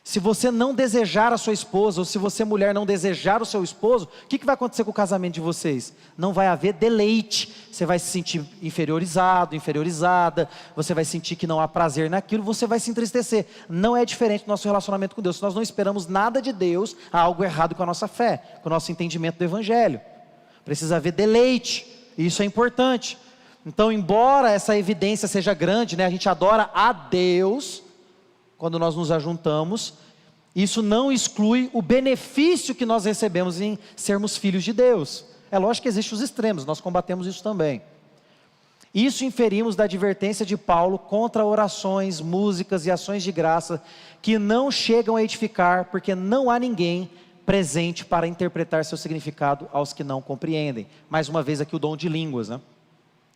Se você não desejar a sua esposa, ou se você mulher não desejar o seu esposo, o que vai acontecer com o casamento de vocês? Não vai haver deleite. Você vai se sentir inferiorizado, inferiorizada, você vai sentir que não há prazer naquilo, você vai se entristecer. Não é diferente do nosso relacionamento com Deus. Se nós não esperamos nada de Deus, há algo errado com a nossa fé, com o nosso entendimento do Evangelho. Precisa haver deleite, e isso é importante. Então, embora essa evidência seja grande, né, a gente adora a Deus quando nós nos ajuntamos, isso não exclui o benefício que nós recebemos em sermos filhos de Deus. É lógico que existem os extremos, nós combatemos isso também. Isso inferimos da advertência de Paulo contra orações, músicas e ações de graça que não chegam a edificar, porque não há ninguém presente para interpretar seu significado aos que não compreendem. Mais uma vez aqui o dom de línguas, né?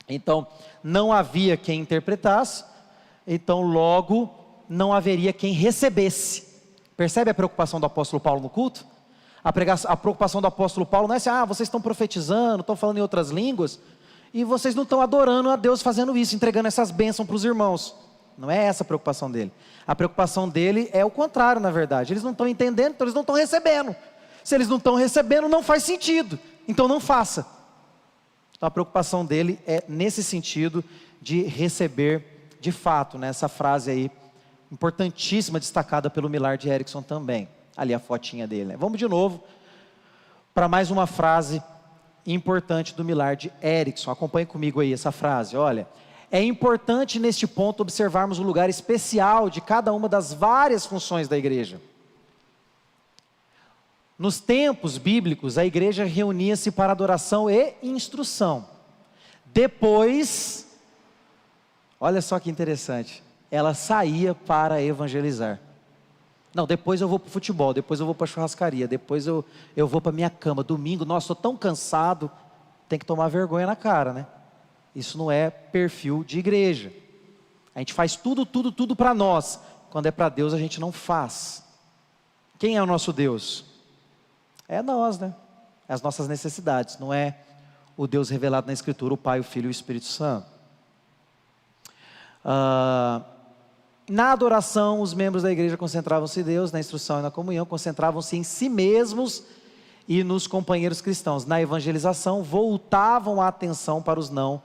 Então, não havia quem interpretasse, então logo não haveria quem recebesse. Percebe a preocupação do apóstolo Paulo no culto? A preocupação do apóstolo Paulo não é assim, vocês estão profetizando, estão falando em outras línguas, e vocês não estão adorando a Deus fazendo isso, entregando essas bênçãos para os irmãos. Não é essa a preocupação dele. A preocupação dele é o contrário, na verdade. Eles não estão entendendo, então eles não estão recebendo. Se eles não estão recebendo, não faz sentido. Então não faça. Então a preocupação dele é nesse sentido de receber de fato, né? Essa frase aí, importantíssima, destacada pelo Millard Erickson também. Ali a fotinha dele, né? Vamos de novo para mais uma frase importante do Millard Erickson. Acompanhe comigo aí essa frase, olha. É importante neste ponto observarmos o lugar especial de cada uma das várias funções da igreja. Nos tempos bíblicos, a igreja reunia-se para adoração e instrução. Depois, olha só que interessante, ela saía para evangelizar. Não, depois eu vou para o futebol, depois eu vou para a churrascaria, depois eu vou para a minha cama. Domingo, nossa, estou tão cansado, tem que tomar vergonha na cara, né? Isso não é perfil de igreja. A gente faz tudo para nós. Quando é para Deus, a gente não faz. Quem é o nosso Deus? É nós, né? É as nossas necessidades, não é o Deus revelado na Escritura, o Pai, o Filho e o Espírito Santo. Na adoração, os membros da igreja concentravam-se em Deus, na instrução e na comunhão, concentravam-se em si mesmos e nos companheiros cristãos. Na evangelização, voltavam a atenção para os não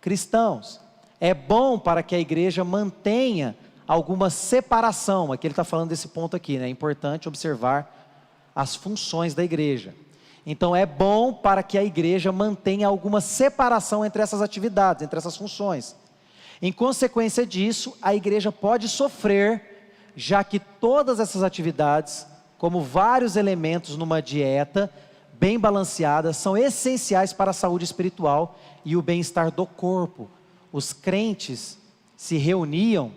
cristãos. É bom para que a igreja mantenha alguma separação. Aqui ele está falando desse ponto aqui, né? É importante observar as funções da igreja. Então é bom para que a igreja mantenha alguma separação entre essas atividades, entre essas funções. Em consequência disso, a igreja pode sofrer, já que todas essas atividades, como vários elementos numa dieta bem balanceada, são essenciais para a saúde espiritual e o bem-estar do corpo. Os crentes se reuniam,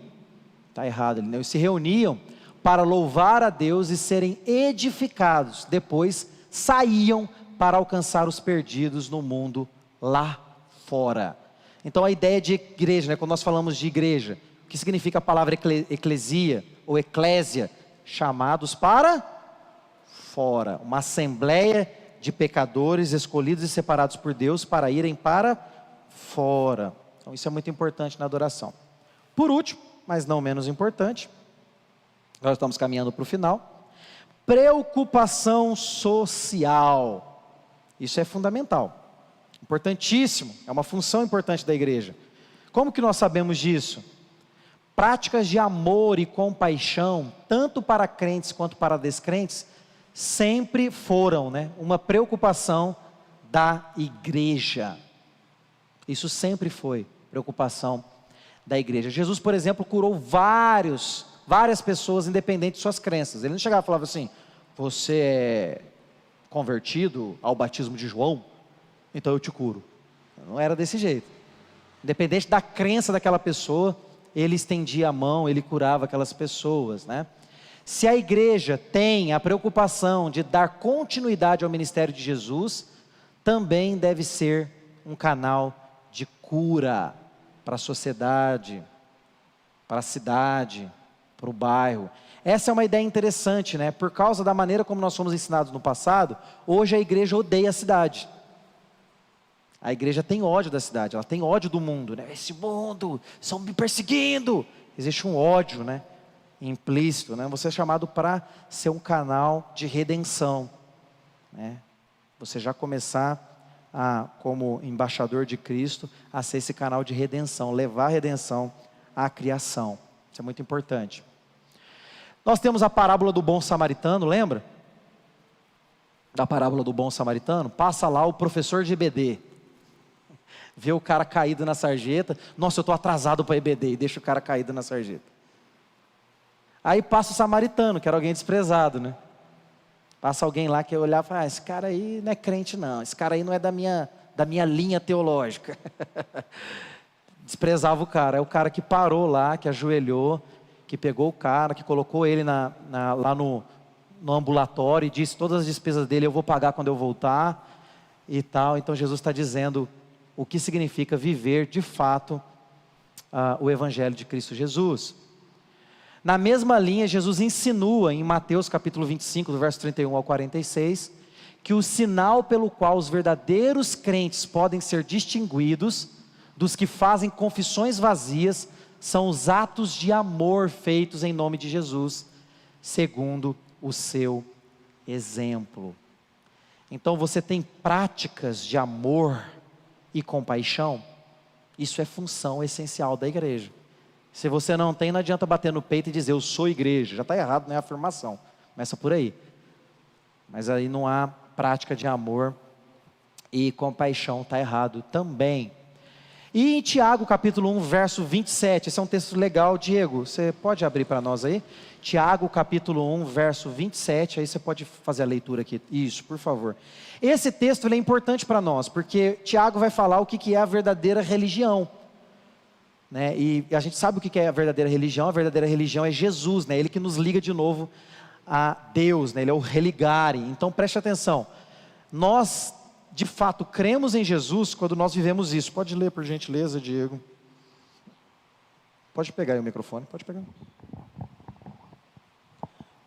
está errado ali, né? Se reuniam para louvar a Deus e serem edificados. Depois saíam para alcançar os perdidos no mundo lá fora. Então a ideia de igreja, né, quando nós falamos de igreja, o que significa a palavra eclesia ou eclésia? Chamados para fora, uma assembleia de pecadores escolhidos e separados por Deus para irem para fora. Então isso é muito importante na adoração. Por último, mas não menos importante, nós estamos caminhando para o final, preocupação social. Isso é fundamental. Importantíssimo, é uma função importante da igreja. Como que nós sabemos disso? Práticas de amor e compaixão, tanto para crentes quanto para descrentes, sempre foram, né, uma preocupação da igreja. Isso sempre foi preocupação da igreja. Jesus, por exemplo, curou várias pessoas independente de suas crenças. Ele não chegava e falava assim: você é convertido ao batismo de João? Então eu te curo. Não era desse jeito. Independente da crença daquela pessoa, ele estendia a mão, ele curava aquelas pessoas, né? Se a igreja tem a preocupação de dar continuidade ao ministério de Jesus, também deve ser um canal de cura para a sociedade, para a cidade, para o bairro. Essa é uma ideia interessante, né? Por causa da maneira como nós fomos ensinados no passado, hoje a igreja odeia a cidade. A igreja tem ódio da cidade, ela tem ódio do mundo, né? Esse mundo, estão me perseguindo. Existe um ódio, né, implícito, né? Você é chamado para ser um canal de redenção, né? Você já começar como embaixador de Cristo, a ser esse canal de redenção, levar a redenção à criação. Isso é muito importante. Nós temos a parábola do bom samaritano, lembra? Da parábola do bom samaritano, passa lá o professor de EBD, vê o cara caído na sarjeta, nossa, eu estou atrasado para EBD, e deixa o cara caído na sarjeta. Aí passa o samaritano, que era alguém desprezado, né? Passa alguém lá que eu olhava e falava: esse cara aí não é crente não, esse cara aí não é da minha linha teológica. Desprezava o cara. É o cara que parou lá, que ajoelhou, que pegou o cara, que colocou ele lá no ambulatório e disse: todas as despesas dele eu vou pagar quando eu voltar e tal. Então Jesus está dizendo o que significa viver de fato o Evangelho de Cristo Jesus. Na mesma linha, Jesus insinua em Mateus capítulo 25, do verso 31 ao 46, que o sinal pelo qual os verdadeiros crentes podem ser distinguidos dos que fazem confissões vazias são os atos de amor feitos em nome de Jesus, segundo o seu exemplo. Então você tem práticas de amor e compaixão, isso é função essencial da igreja. Se você não tem, não adianta bater no peito e dizer: eu sou igreja. Já está errado, não é afirmação. Começa por aí. Mas aí não há prática de amor e compaixão, está errado também. E em Tiago capítulo 1, verso 27, esse é um texto legal, Diego, você pode abrir para nós aí? Tiago capítulo 1, verso 27, aí você pode fazer a leitura aqui. Isso, por favor. Esse texto ele é importante para nós, porque Tiago vai falar o que é a verdadeira religião. Né? E a gente sabe o que é a verdadeira religião é Jesus, né? Ele que nos liga de novo a Deus, né? Ele é o religare. Então preste atenção, nós de fato cremos em Jesus quando nós vivemos isso. Pode ler por gentileza, Diego. Pode pegar aí o microfone, pode pegar.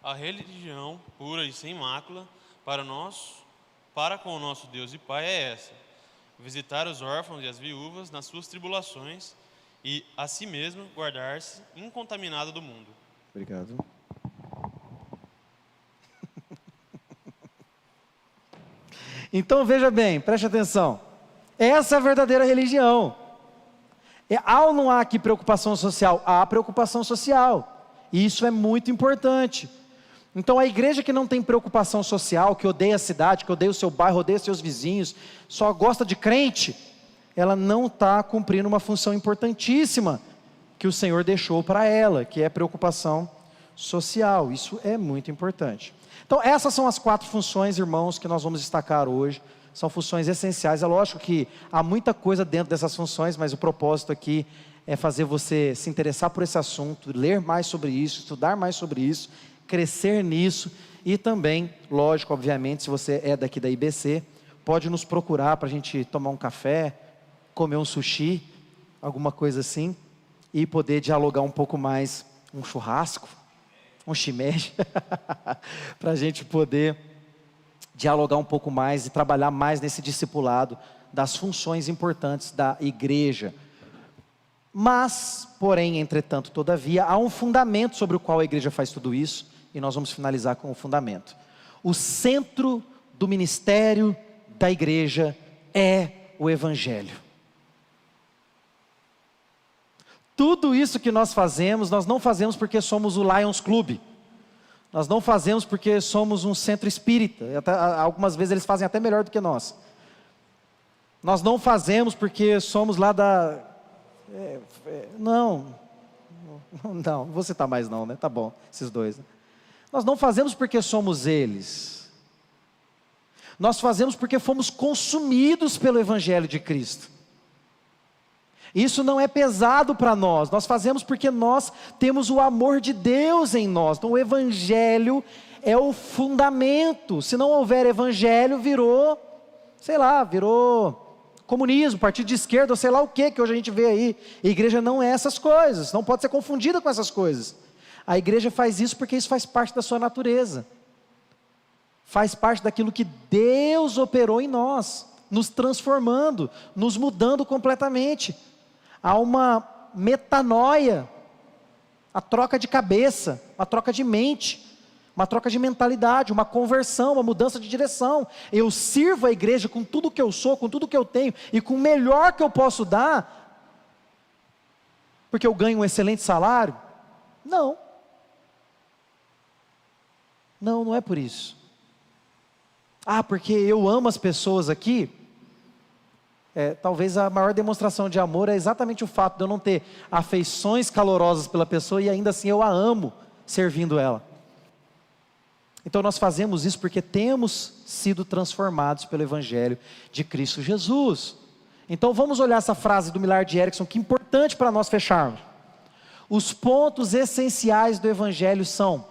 A religião pura e sem mácula para com o nosso Deus e Pai é essa: visitar os órfãos e as viúvas nas suas tribulações e, a si mesmo, guardar-se incontaminado do mundo. Obrigado. Então veja bem, preste atenção. Essa é a verdadeira religião. Há ou não há aqui preocupação social? Há preocupação social. E isso é muito importante. Então a igreja que não tem preocupação social, que odeia a cidade, que odeia o seu bairro, odeia seus vizinhos, só gosta de crente, ela não está cumprindo uma função importantíssima que o Senhor deixou para ela, que é preocupação social. Isso é muito importante. Então essas são as 4 funções, irmãos, que nós vamos destacar hoje. São funções essenciais. É lógico que há muita coisa dentro dessas funções, mas o propósito aqui é fazer você se interessar por esse assunto, ler mais sobre isso, estudar mais sobre isso, crescer nisso. E também, lógico, obviamente, se você é daqui da IBC, pode nos procurar para a gente tomar um café, comer um sushi, alguma coisa assim, e poder dialogar um pouco mais, um churrasco, um shimeji, para a gente poder dialogar um pouco mais e trabalhar mais nesse discipulado das funções importantes da igreja. Mas, porém, entretanto, todavia, há um fundamento sobre o qual a igreja faz tudo isso, e nós vamos finalizar com o fundamento. O centro do ministério da igreja é o Evangelho. Tudo isso que nós não fazemos porque somos o Lions Club. Nós não fazemos porque somos um centro espírita. Algumas vezes eles fazem até melhor do que nós. Nós não fazemos porque somos lá da... Não, vou citar mais não, né? Tá bom, esses dois. Né? Nós não fazemos porque somos eles. Nós fazemos porque fomos consumidos pelo Evangelho de Cristo. Isso não é pesado para nós. Nós fazemos porque nós temos o amor de Deus em nós. Então o Evangelho é o fundamento. Se não houver Evangelho, virou comunismo, partido de esquerda, ou sei lá o que hoje a gente vê aí. A igreja não é essas coisas, não pode ser confundida com essas coisas. A igreja faz isso porque isso faz parte da sua natureza. Faz parte daquilo que Deus operou em nós, nos transformando, nos mudando completamente. Há uma metanoia, a troca de cabeça, uma troca de mente, uma troca de mentalidade, uma conversão, uma mudança de direção. Eu sirvo a igreja com tudo que eu sou, com tudo que eu tenho e com o melhor que eu posso dar, porque eu ganho um excelente salário? Não. Não é por isso. Porque eu amo as pessoas aqui. Talvez a maior demonstração de amor é exatamente o fato de eu não ter afeições calorosas pela pessoa e ainda assim eu a amo servindo ela. Então nós fazemos isso porque temos sido transformados pelo Evangelho de Cristo Jesus. Então vamos olhar essa frase do Millard Erickson, que é importante para nós fecharmos. Os pontos essenciais do Evangelho são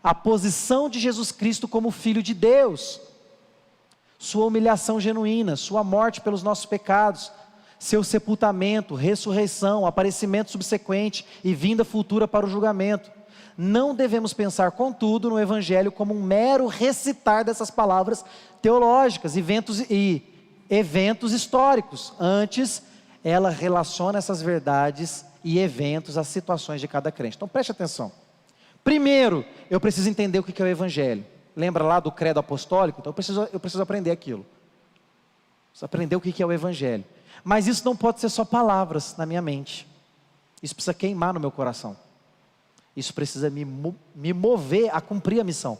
a posição de Jesus Cristo como Filho de Deus, sua humilhação genuína, sua morte pelos nossos pecados, seu sepultamento, ressurreição, aparecimento subsequente e vinda futura para o julgamento. Não devemos pensar, contudo, no Evangelho como um mero recitar dessas palavras teológicas, eventos históricos. Antes, ela relaciona essas verdades e eventos às situações de cada crente. Então preste atenção. Primeiro, eu preciso entender o que é o Evangelho. Lembra lá do credo apostólico? Então eu preciso aprender aquilo. Preciso aprender o que é o Evangelho. Mas isso não pode ser só palavras na minha mente. Isso precisa queimar no meu coração. Isso precisa me mover a cumprir a missão,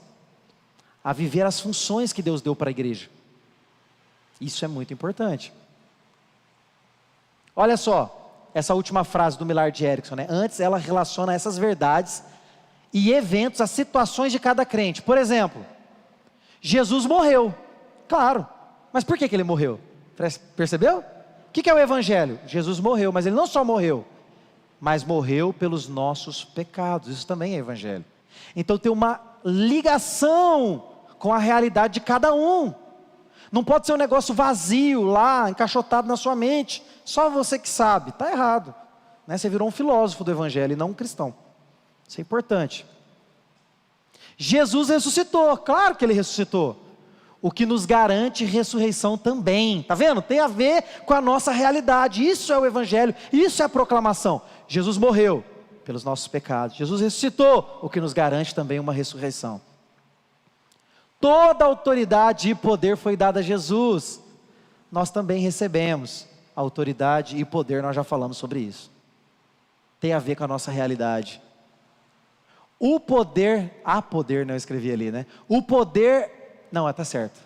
a viver as funções que Deus deu para a igreja. Isso é muito importante. Olha só, essa última frase do Millard Erickson, né? Antes ela relaciona essas verdades e eventos, as situações de cada crente. Por exemplo, Jesus morreu, claro, mas por que ele morreu? Percebeu? O que é o Evangelho? Jesus morreu, mas ele não só morreu, mas morreu pelos nossos pecados. Isso também é Evangelho. Então tem uma ligação com a realidade de cada um. Não pode ser um negócio vazio lá, encaixotado na sua mente, só você que sabe, está errado. né? Você virou um filósofo do evangelho e não um cristão. Isso é importante. Jesus ressuscitou, claro que ele ressuscitou. O que nos garante ressurreição também, tá vendo? Tem a ver com a nossa realidade. Isso é o evangelho, isso é a proclamação. Jesus morreu pelos nossos pecados. Jesus ressuscitou, o que nos garante também uma ressurreição. Toda autoridade e poder foi dada a Jesus. Nós também recebemos autoridade e poder, nós já falamos sobre isso. Tem a ver com a nossa realidade. O poder, não escrevi ali, né? O poder, não, está certo.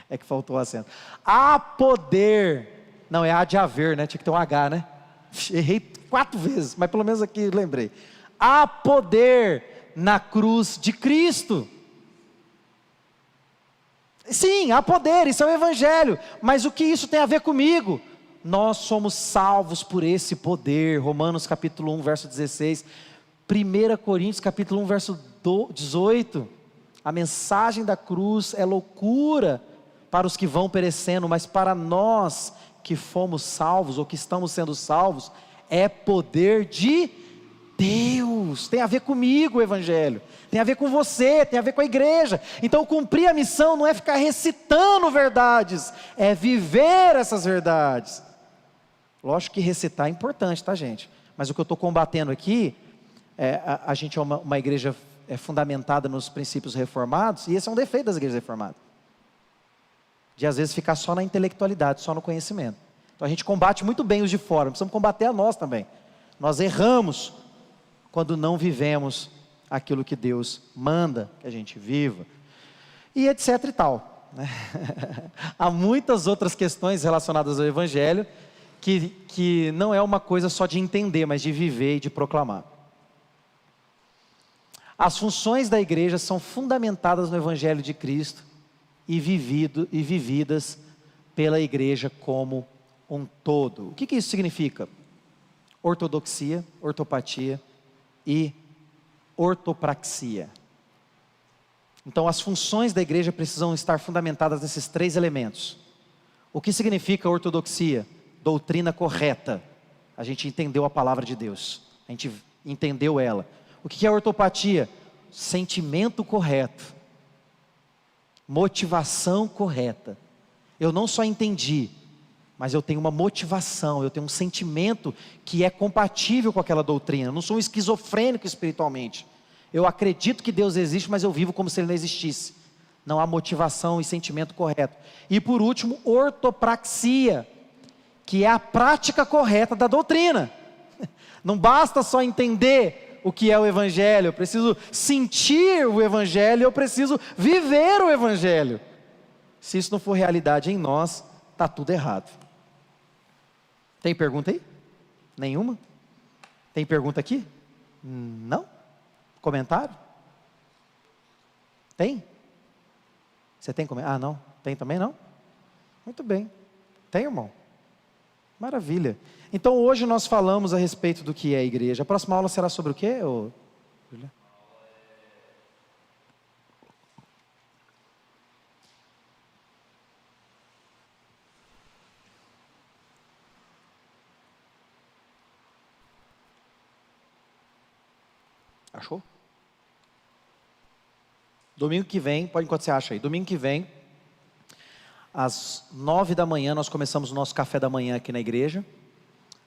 É que faltou o acento. Há poder, não, é há de haver, né? Tinha que ter um H, né? Errei 4 vezes, mas pelo menos aqui lembrei. Há poder na cruz de Cristo. Sim, há poder, isso é o evangelho, mas o que isso tem a ver comigo? Nós somos salvos por esse poder. Romanos capítulo 1, verso 16, 1 Coríntios capítulo 1, verso 18, a mensagem da cruz é loucura para os que vão perecendo, mas para nós que fomos salvos, ou que estamos sendo salvos, é poder de Deus. Tem a ver comigo o evangelho, tem a ver com você, tem a ver com a igreja. Então cumprir a missão não é ficar recitando verdades, é viver essas verdades. Lógico que recitar é importante, tá, gente? Mas o que eu estou combatendo aqui, a gente é uma igreja fundamentada nos princípios reformados, e esse é um defeito das igrejas reformadas, de às vezes ficar só na intelectualidade, só no conhecimento. Então a gente combate muito bem os de fora, precisamos combater a nós também. Nós erramos quando não vivemos aquilo que Deus manda que a gente viva, e etc e tal, né? Há muitas outras questões relacionadas ao evangelho, que não é uma coisa só de entender, mas de viver e de proclamar. As funções da igreja são fundamentadas no evangelho de Cristo e vividas pela igreja como um todo. O que isso significa? Ortodoxia, ortopatia e ortopraxia. Então as funções da igreja precisam estar fundamentadas nesses 3 elementos. O que significa ortodoxia? Doutrina correta. A gente entendeu a palavra de Deus, a gente entendeu ela. O que é ortopatia? Sentimento correto, motivação correta. Eu não só entendi, mas eu tenho uma motivação, eu tenho um sentimento que é compatível com aquela doutrina. Eu não sou um esquizofrênico espiritualmente. Eu acredito que Deus existe, mas eu vivo como se Ele não existisse. Não há motivação e sentimento correto. E por último, ortopraxia, que é a prática correta da doutrina. Não basta só entender o que é o evangelho, eu preciso sentir o evangelho, eu preciso viver o evangelho. Se isso não for realidade em nós, está tudo errado. Tem pergunta aí? Nenhuma? Tem pergunta aqui? Não? Comentário? Tem? Você tem comentário? Ah, não? Tem também não? Muito bem. Tem, irmão? Maravilha. Então hoje nós falamos a respeito do que é a igreja. A próxima aula será sobre o quê, Julia? Achou? Domingo que vem, pode enquanto você acha aí. Domingo que vem, às 9 da manhã, nós começamos o nosso café da manhã aqui na igreja.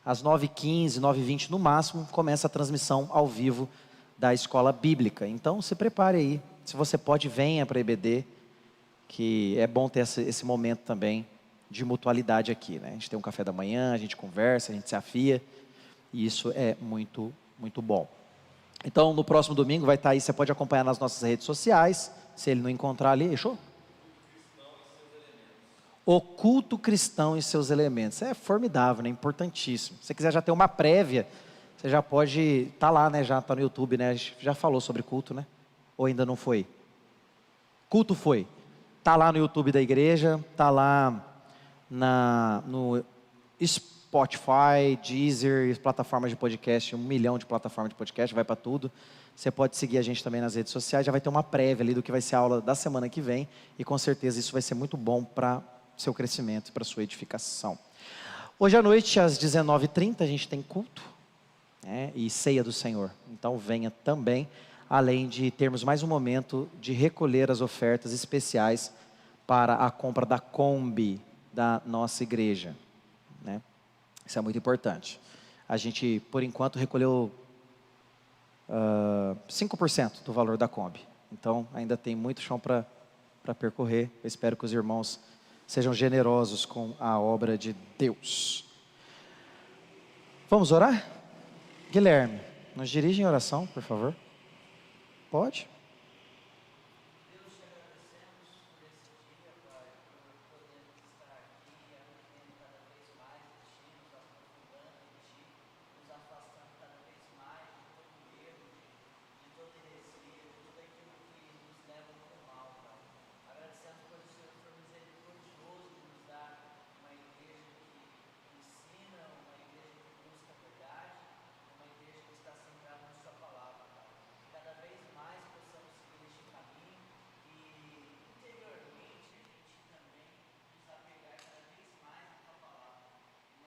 Às 9h15, 9h20 no máximo, começa a transmissão ao vivo da escola bíblica. Então se prepare aí, se você pode, venha para a EBD, que é bom ter esse momento também de mutualidade aqui, né? A gente tem um café da manhã, a gente conversa, a gente se afia, e isso é muito, muito bom. Então no próximo domingo vai estar aí, você pode acompanhar nas nossas redes sociais, se ele não encontrar ali, fechou? O culto cristão e seus elementos. É formidável, né? Importantíssimo. Se você quiser já ter uma prévia, você já pode estar lá, né? Já está no YouTube, né? A gente já falou sobre culto, né? Ou ainda não foi? Culto foi. Está lá no YouTube da igreja, está lá no Spotify, Deezer, plataformas de podcast, 1 milhão de plataformas de podcast, vai para tudo. Você pode seguir a gente também nas redes sociais, já vai ter uma prévia ali do que vai ser a aula da semana que vem, e com certeza isso vai ser muito bom para seu crescimento, para sua edificação. Hoje à noite, às 19h30, a gente tem culto, né, e ceia do Senhor. Então venha também, além de termos mais um momento de recolher as ofertas especiais para a compra da Kombi da nossa igreja, né? Isso é muito importante. A gente, por enquanto, recolheu 5% do valor da Kombi. Então, ainda tem muito chão para percorrer. Eu espero que os irmãos sejam generosos com a obra de Deus. Vamos orar? Guilherme, nos dirige em oração, por favor. Pode?